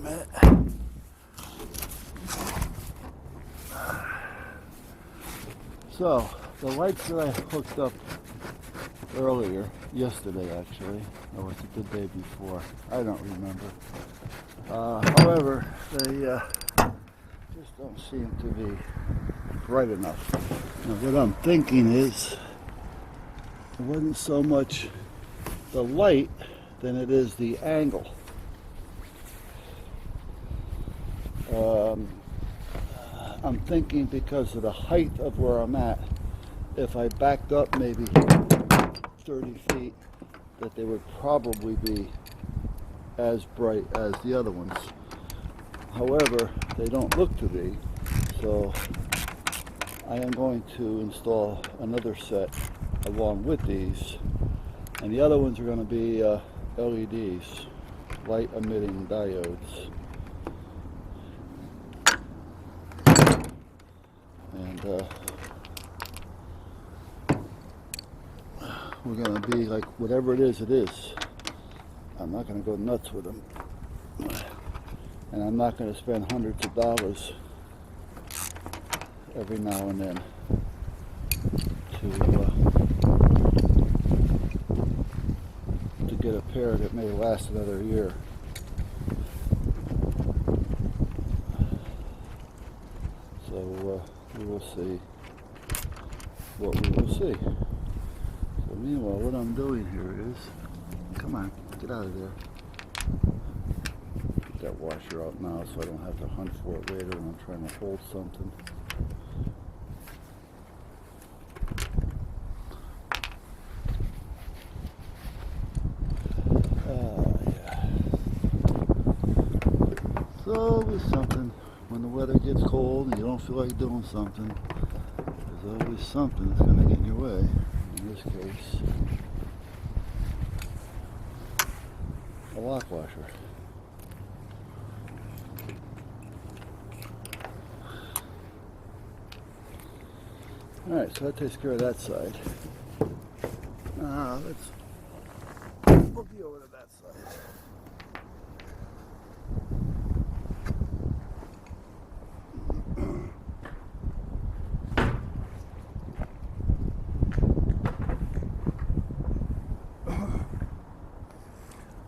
minute. So, the lights that I hooked up earlier, yesterday actually, or was it the day before? I don't remember. However, they just don't seem to be bright enough. Now, what I'm thinking is, it wasn't so much the light than it is the angle. I'm thinking because of the height of where I'm at, if I backed up maybe 30 feet, that they would probably be as bright as the other ones. However, they don't look to be, so I am going to install another set along with these, and the other ones are going to be LEDs, light emitting diodes. And we're going to be like, whatever it is, it is. I'm not going to go nuts with them. And I'm not going to spend hundreds of dollars every now and then to get a pair that may last another year. So we will see what we will see. So meanwhile, what I'm doing here is, come on, get out of there. Get that washer out now so I don't have to hunt for it later when I'm trying to hold something. Yeah. It's always something. When the weather gets cold and you don't feel like doing something, there's always something that's going to get in your way. In this case, a lock washer. Alright, so that takes care of that side. Now let's boogie over to that side.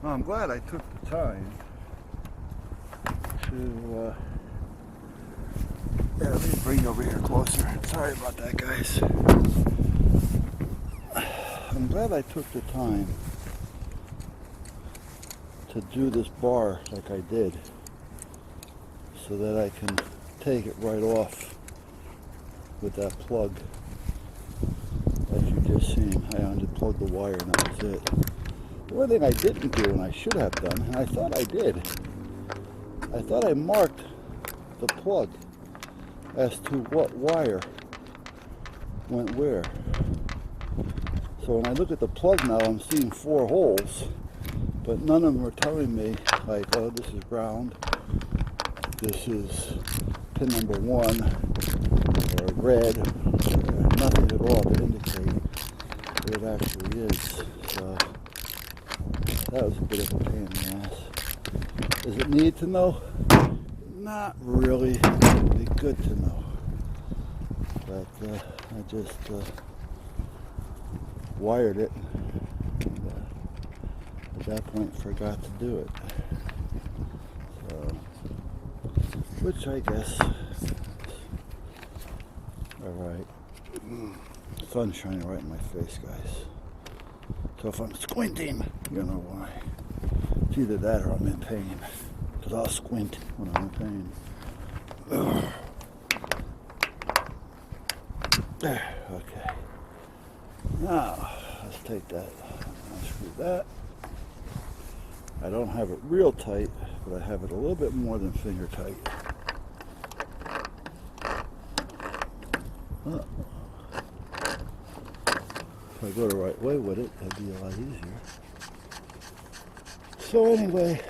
Well, I'm glad I took the time to yeah, let me bring you over here closer. Sorry about that, guys. I'm glad I took the time to do this bar like I did, so that I can take it right off with that plug. As you just seen, I unplugged the wire and that was it. The one thing I didn't do, and I should have done, and I thought I did, I thought I marked the plug as to what wire went where. So when I look at the plug now, I'm seeing 4 holes, but none of them are telling me, like, oh, this is ground, this is pin number 1, or red, or nothing at all to indicate what it actually is. So that was a bit of a pain in the ass. Does it need to know? Not really. It would be good to know. But I just wired it, and at that point forgot to do it. So, which I guess, alright. Sun's shining right in my face, guys. So if I'm squinting, you know why. It's either that or I'm in pain. Because I'll squint when I'm in pain. There, okay. Now, let's take that. Unscrew that. I don't have it real tight, but I have it a little bit more than finger tight. If I go the right way with it, that'd be a lot easier. So anyway,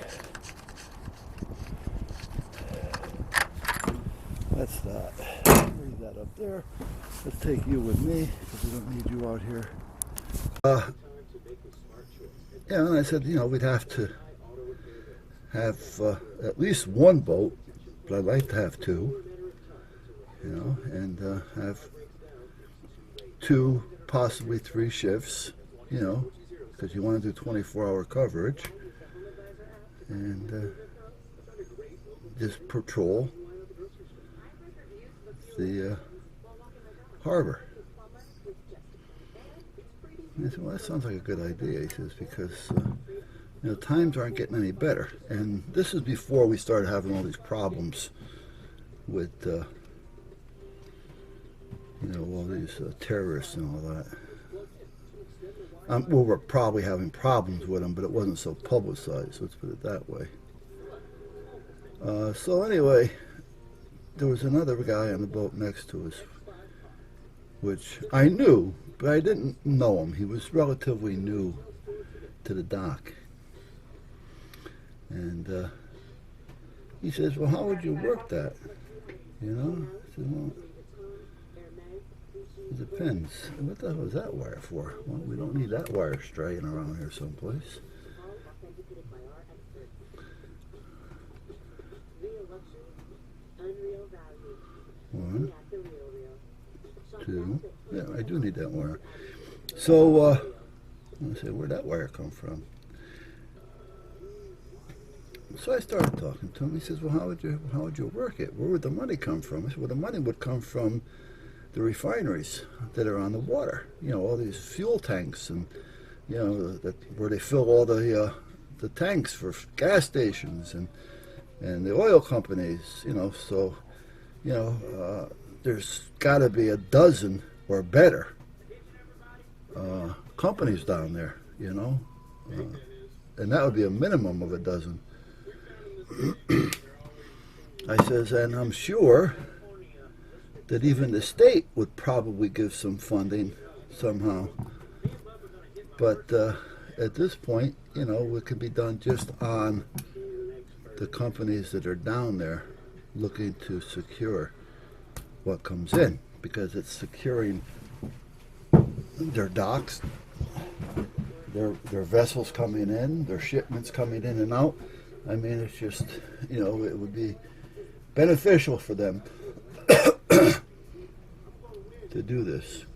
that's that. Leave that up there. Let's take you with me, because we don't need you out here. Yeah, and I said, you know, we'd have to have at least one boat, but I'd like to have two, and have 2, possibly 3 shifts, because you want to do 24-hour coverage, and just patrol the harbor. And I said, well, that sounds like a good idea, he says, because times aren't getting any better. And this is before we started having all these problems with all these terrorists and all that. Well, we're probably having problems with them, but it wasn't so publicized, let's put it that way. So anyway, there was another guy on the boat next to us, which I knew, but I didn't know him. He was relatively new to the dock. And he says, well, how would you work that? I said, well, it depends. What the hell is that wire for? Well, we don't need that wire straying around here someplace. 1, 2. Yeah, I do need that wire. So, I say, where'd that wire come from? So I started talking to him. He says, well, how would you work it? Where would the money come from? I said, well, the money would come from the refineries that are on the water. All these fuel tanks, and where they fill all the tanks for gas stations and the oil companies. So there's got to be a dozen or better companies down there. And that would be a minimum of a dozen. I says, and I'm sure that even the state would probably give some funding somehow. But at this point, it could be done just on the companies that are down there looking to secure what comes in, because it's securing their docks, their vessels coming in, their shipments coming in and out. I mean, it's just, it would be beneficial for them to do this.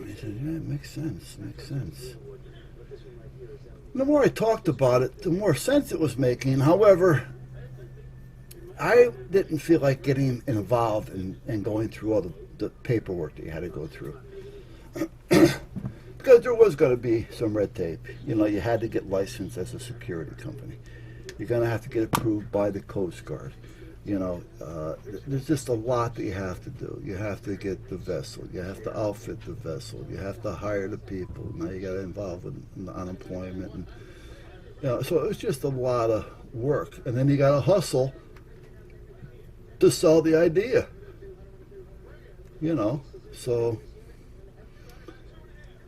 He said, yeah, it makes sense. The more I talked about it, the more sense it was making. However, I didn't feel like getting involved and going through all the paperwork that you had to go through. Because there was going to be some red tape. You had to get licensed as a security company. You're going to have to get approved by the Coast Guard. There's just a lot that you have to do. You have to get the vessel. You have to outfit the vessel. You have to hire the people. Now you got to involve in the unemployment. And, so it was just a lot of work. And then you got to hustle to sell the idea. So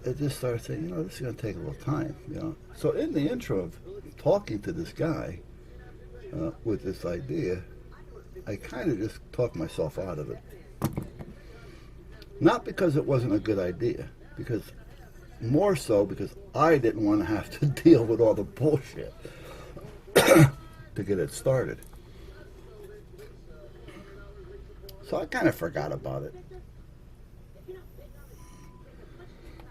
it just started saying, this is going to take a little time. So in the intro of talking to this guy with this idea, I kind of just talked myself out of it. Not because it wasn't a good idea, more so because I didn't want to have to deal with all the bullshit to get it started. So I kind of forgot about it.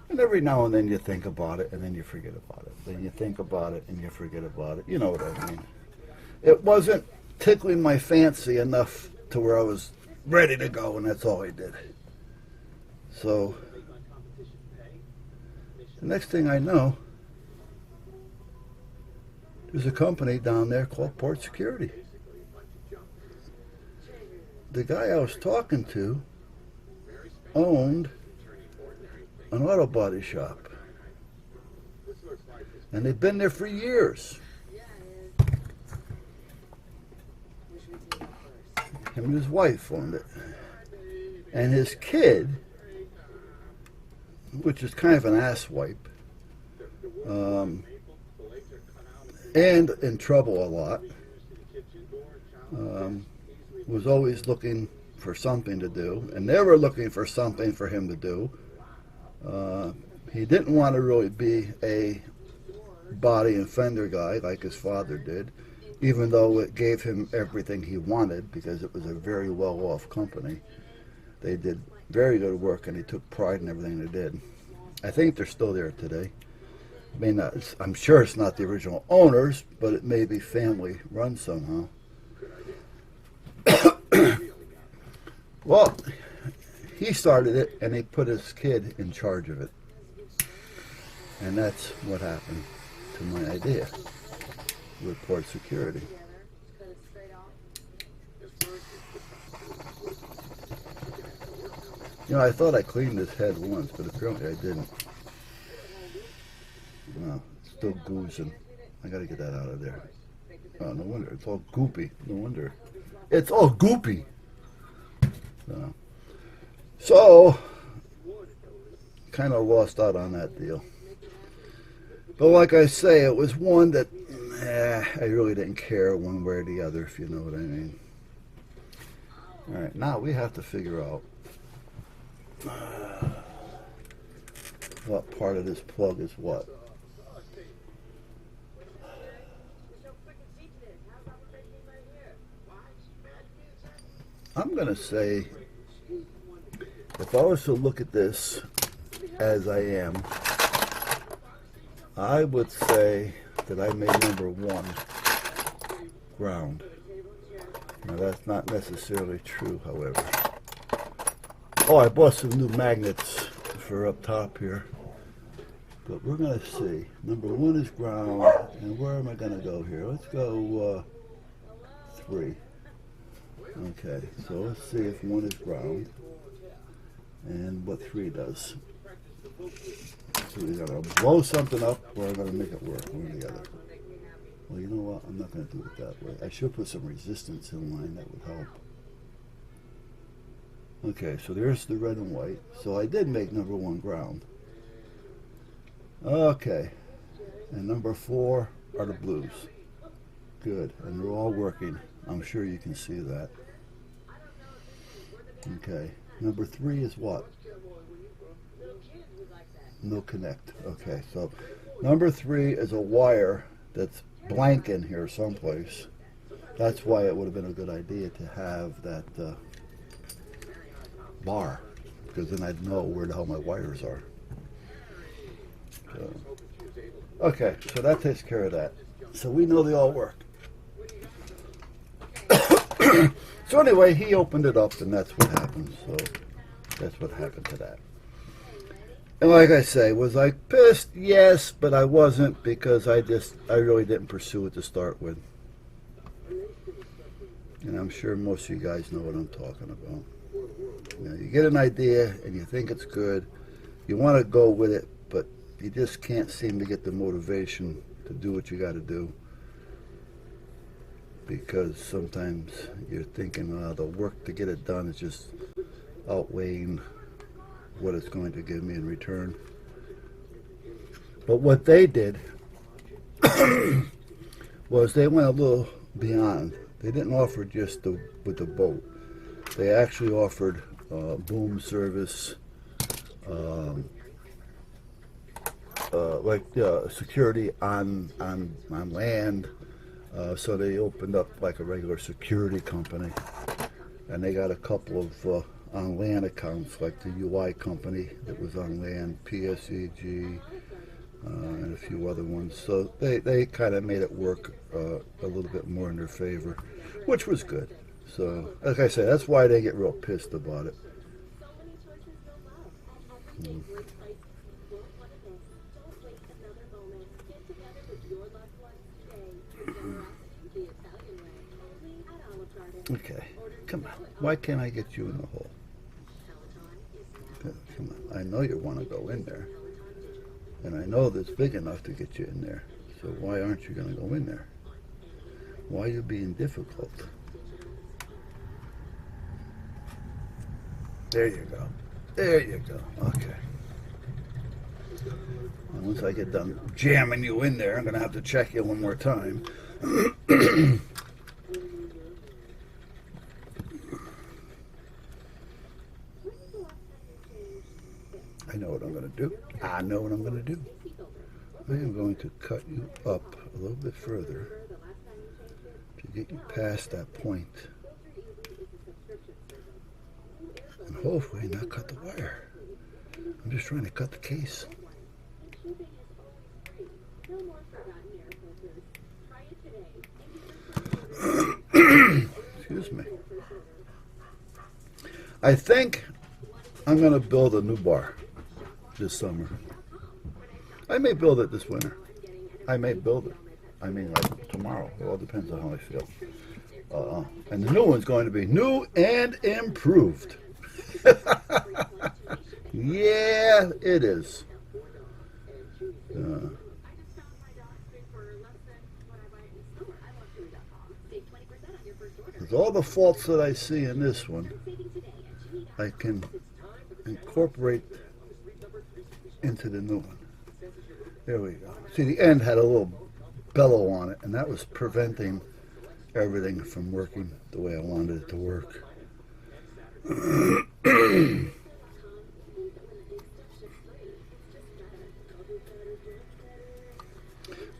And every now and then you think about it, and then you forget about it. Then you think about it, and you forget about it. You know what I mean. It wasn't tickling my fancy enough to where I was ready to go, and that's all I did. So the next thing I know, there's a company down there called Port Security. The guy I was talking to owned an auto body shop, and they've been there for years. Him and his wife owned it, and his kid, which is kind of an asswipe, and in trouble a lot, was always looking for something to do, and they were looking for something for him to do. He didn't want to really be a body and fender guy like his father did, even though it gave him everything he wanted because it was a very well-off company. They did very good work, and he took pride in everything they did. I think they're still there today. I'm sure it's not the original owners, but it may be family run somehow. Well, he started it, and he put his kid in charge of it. And that's what happened to my idea with port security. You know, I thought I cleaned this head once, but apparently I didn't. No, it's still goozing. I gotta get that out of there. Oh, no wonder. It's all goopy. No wonder. It's all goopy. So kind of lost out on that deal. But like I say, it was one that I really didn't care one way or the other, if you know what I mean. All right, now we have to figure out what part of this plug is what. I'm going to say, if I was to look at this as I am, I would say that I made number one ground. Now that's not necessarily true, however. Oh, I bought some new magnets for up top here. But we're going to see. Number one is ground, and where am I going to go here? Let's go 3. Okay, so let's see if 1 is ground and what 3 does. So we're going to blow something up or I'm going to make it work, one or the other. Well, you know what? I'm not going to do it that way. I should put some resistance in line. That would help. Okay, so there's the red and white. So I did make number 1 ground. Okay, and number 4 are the blues. Good, and they're all working. I'm sure you can see that. Okay, number 3 is what? No connect. Okay, so number 3 is a wire that's blank in here someplace. That's why it would have been a good idea to have that bar, because then I'd know where the hell my wires are. So, okay, so that takes care of that. So we know they all work. So anyway, he opened it up, and that's what happened. So that's what happened to that. And like I say, was I pissed? Yes, but I wasn't, because I really didn't pursue it to start with. And I'm sure most of you guys know what I'm talking about. You know, you get an idea and you think it's good, you want to go with it, but you just can't seem to get the motivation to do what you got to do, because sometimes you're thinking the work to get it done is just outweighing what it's going to give me in return. But what they did was they went a little beyond. They didn't offer just with the boat. They actually offered boom service, like security on land. So they opened up like a regular security company, and they got a couple of on land accounts, like the UI company that was on land, PSEG, and a few other ones. So they kind of made it work a little bit more in their favor, which was good. So, like I said, that's why they get real pissed about it. Okay, come on. Why can't I get you in the hole? Come on. I know you want to go in there. And I know that's big enough to get you in there. So why aren't you going to go in there? Why are you being difficult? There you go. There you go. Okay. And once I get done jamming you in there, I'm going to have to check you one more time. I know what I'm going to do. I know what I'm going to do. I am going to cut you up a little bit further to get you past that point. And hopefully not cut the wire. I'm just trying to cut the case. Excuse me. I think I'm going to build a new bar this summer. I may build it this winter. I may build it. I mean, like tomorrow. It all depends on how I feel. And the new one's going to be new and improved. Yeah, it is. With all the faults that I see in this one, I can incorporate into the new one. There we go. See, the end had a little bellow on it, and that was preventing everything from working the way I wanted it to work.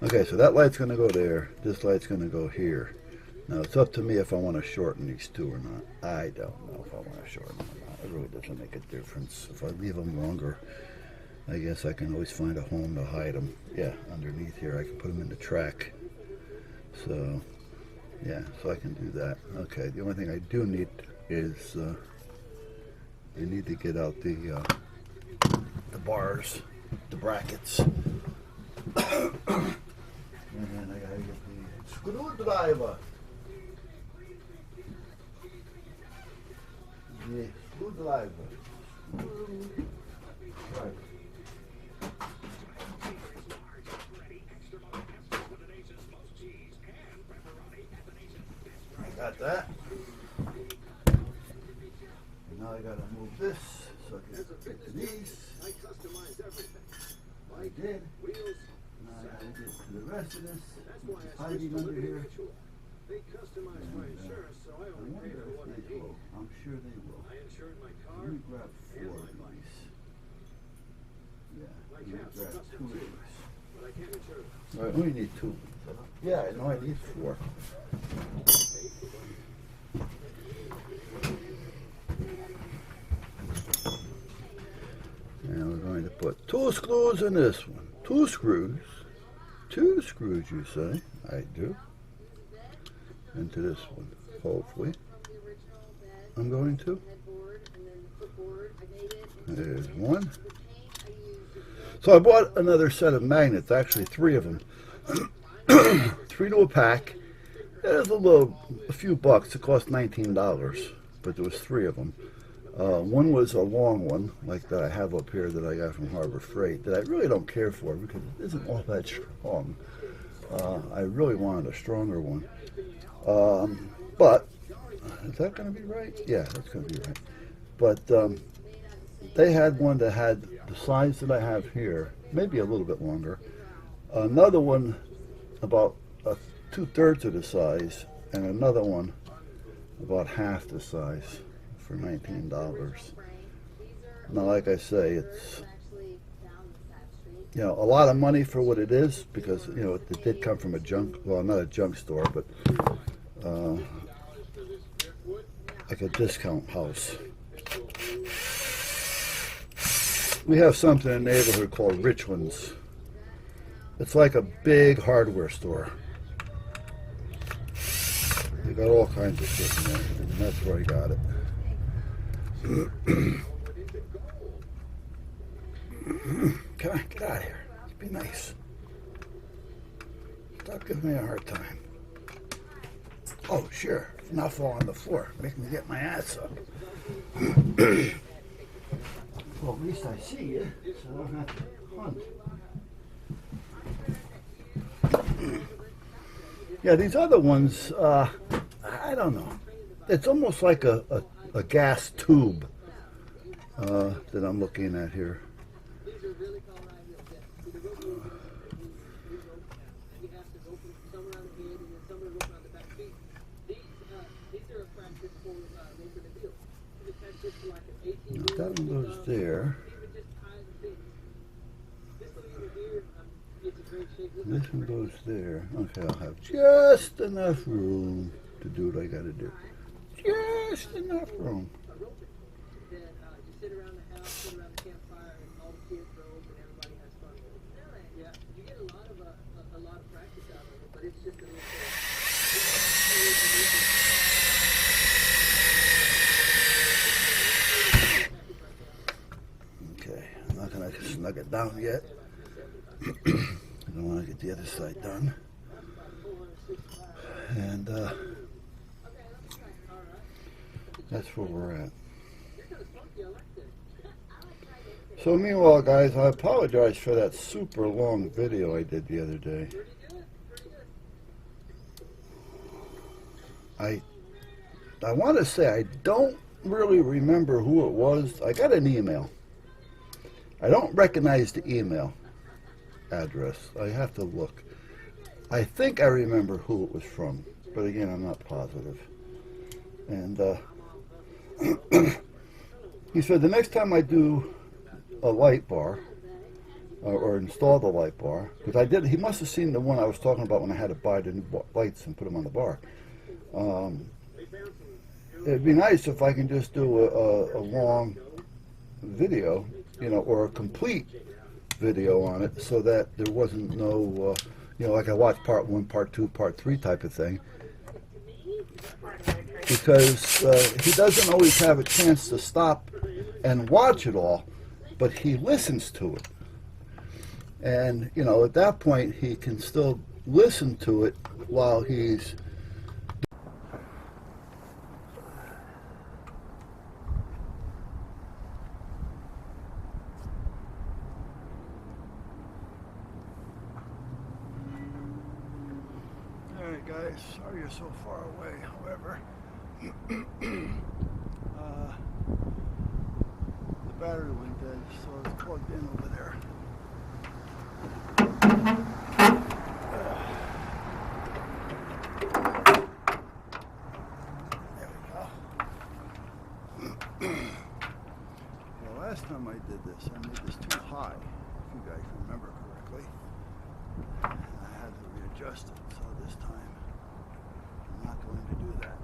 Okay, so that light's going to go there. This light's going to go here. Now, it's up to me if I want to shorten these two or not. I don't know if I want to shorten them or not. It really doesn't make a difference. If I leave them longer, I guess I can always find a home to hide them. Yeah, underneath here I can put them in the track. So, yeah, so I can do that. Okay, the only thing I do need is I need to get out the bars, the brackets. And then I gotta get the screwdriver. The screwdriver. Right. I got that. And now I gotta move this so I can fit to these. I did. Now I gotta get to the rest of this. It's hiding under here. They customize my insurance, so I only pay for what I need. I'm sure they will. I insured my car. Let me grab 4 of these. Yeah, let me grab 2 of these. But I can't insure them. I only need 2. Yeah, I know I need 4. And we're going to put 2 screws in this one. 2 screws. 2 screws, you say? I do. Into this one, hopefully. I'm going to. There's 1. So I bought another set of magnets, actually 3 of them. 3 to a pack. It was a few bucks. It cost $19, but there was 3 of them. One was a long one, like that I have up here that I got from Harbor Freight, that I really don't care for because it isn't all that strong. I really wanted a stronger one. But, is that going to be right? Yeah, that's going to be right. But they had one that had the size that I have here, maybe a little bit longer. Another one about 2/3 of the size, and another one about half the size for $19. Now, like I say, it's a lot of money for what it is because it did come from a not a junk store, but like a discount house. We have something in the neighborhood called Richlands. It's like a big hardware store. They got all kinds of shit in there, and that's where I got it. Come on, get out of here. Let's be nice. Stop giving me a hard time. Oh, sure. Not fall on the floor. Make me get my ass up. Well, at least I see you, so I don't have to hunt. Yeah, these other ones, I don't know. It's almost like a gas tube that I'm looking at here. That one goes there. This one goes there. Okay, I'll have just enough room to do what I gotta do. Just enough room. Then you sit around the house, sit around the campfire, and all the kids rope, and everybody has fun with it. Really? Yeah. You get a lot of practice out of it, but it's just a little Okay, I'm not gonna snug it down yet. I don't want to get the other side done. And that's where we're at. So meanwhile, guys, I apologize for that super long video I did the other day. I want to say I don't really remember who it was. I got an email. I don't recognize the email address. I have to look. I think I remember who it was from, but again, I'm not positive. And he said the next time I do a light bar or install the light bar, because I did. He must have seen the one I was talking about when I had to buy the new lights and put them on the bar. It'd be nice if I can just do a long video, you know, or a complete video on it, so that there wasn't no, you know, like I watched part 1, part 2, part 3 type of thing. Because he doesn't always have a chance to stop and watch it all, but he listens to it. And, you know, at that point, he can still listen to it while he's Alright guys, sorry you're so far away, however, the battery went dead, so it's plugged in over there. There we go. Well, last time I did this, I made this too high, if you guys remember correctly. I had to readjust it, so this time I'm not going to do that.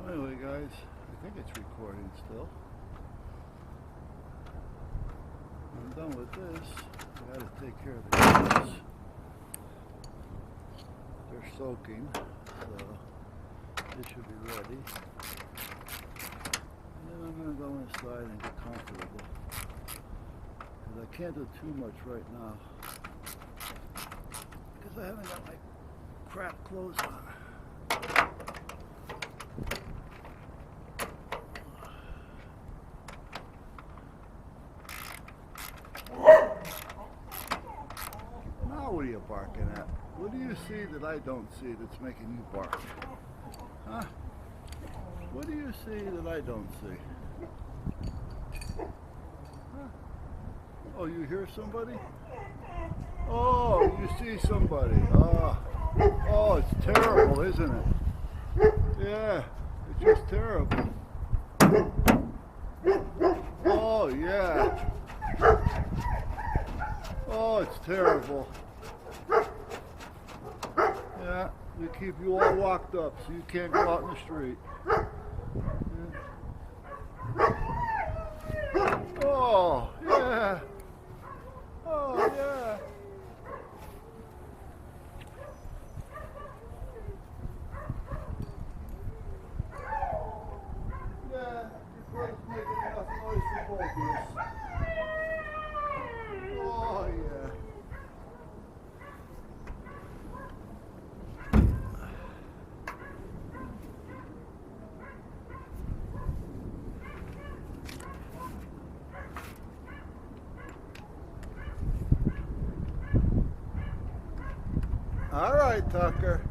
So anyway, guys, I think it's recording still. I'm done with this. I gotta take care of the kids. They're soaking, so they should be ready. And then I'm gonna go inside and get comfortable. Because I can't do too much right now. Because I haven't got my crap clothes on. Now what are you barking at? What do you see that I don't see that's making you bark? Huh? What do you see that I don't see? Huh? Oh, you hear somebody? Oh, you see somebody. Oh, it's terrible, isn't it? Yeah, it's just terrible. Oh, yeah. Oh, it's terrible. Yeah, they keep you all locked up so you can't go out in the street. Yeah. Oh, yeah. Oh, yeah. Yeah, your place making enough noise for both of us. Oh, yeah. All right, Tucker.